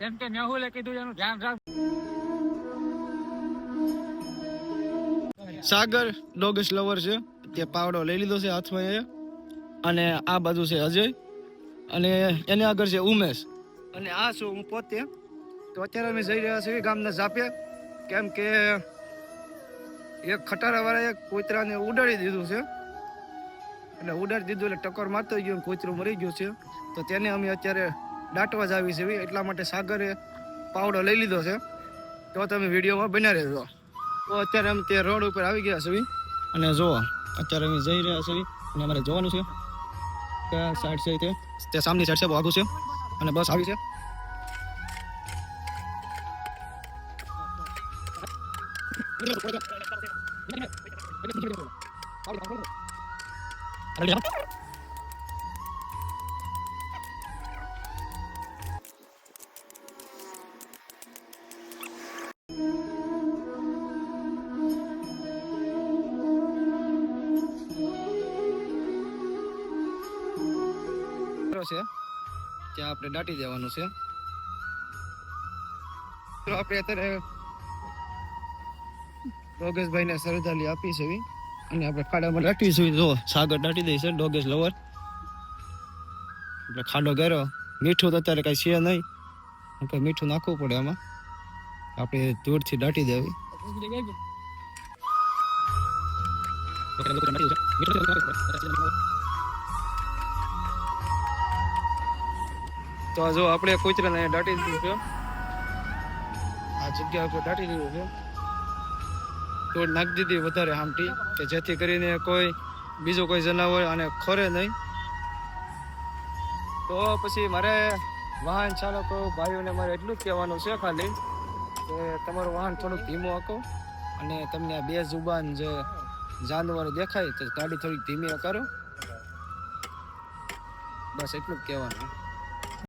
કેમ કે મેહુલે કીધું એનું ધ્યાન રાખ. સાગર ડોગસ લવર છે, તે પાવડો લઈ લીધો છે હાથમાં એ. અને આ બાજુ છે અજય, અને એની આગળ છે ઉમેશ, અને આ છું હું પોતે. તો અત્યારે અમે જઈ રહ્યા છીએ ગામના ઝાપે, કેમ કે એક ખટારાવાળાએ કૂતરાને ઉડાડી દીધું છે. એટલે ઉડાડી દીધું એટલે ટક્કર મારતો ગયો, કૂતરું મરી ગયું છે. તો તેને અમે અત્યારે દાટવા જ આવી છે, એટલા માટે સાગરે પાવડો લઈ લીધો છે. તો તમે વિડીયોમાં બન્યા રહેજો. તો અત્યારે અમે તે રોડ ઉપર આવી ગયા છીએ, અને જુઓ અત્યારે અમે જઈ રહ્યા છીએ. અને અમારે જોવાનું છે કે સાઈડ છે તે સામની સાઈડ છે, બહુ આગું છે, અને બસ આવી છે. છે ત્યાં આપણે દાટી જવાનું છે. તો આપણે અત્યારે ડોગેશભાઈને શ્રદ્ધાંજલિ આપી છે, અને આપણે ખાડામાં દાટી છે. જો સાગર દાટી દે છે, ડોગેશ લવર. આપણે ખાડો કર્યો, મીઠું તો અત્યારે કઈ છે નહીં, મીઠું નાખવું પડે આમાં. આપણે દૂરથી દાટી દેવી. તો જો આપણે કૂતરાને દાટી દીધું છે, આ જગ્યા ઉપર દાટી દીધું છે. તોડ નાખી દીધી વધારે હામટી, કે જેથી કરીને કોઈ બીજું કોઈ જનાવર આને ખોરે નહીં. તો પછી મારે વાહન ચાલકો ભાઈઓને મારે એટલું જ કહેવાનું છે ખાલી, કે તમારું વાહન થોડુંક ધીમું આંકો, અને તમને આ બે જુબાન જે જાનવર દેખાય તો ગાડી થોડીક ધીમી કરો, બસ એટલું જ કહેવાનું.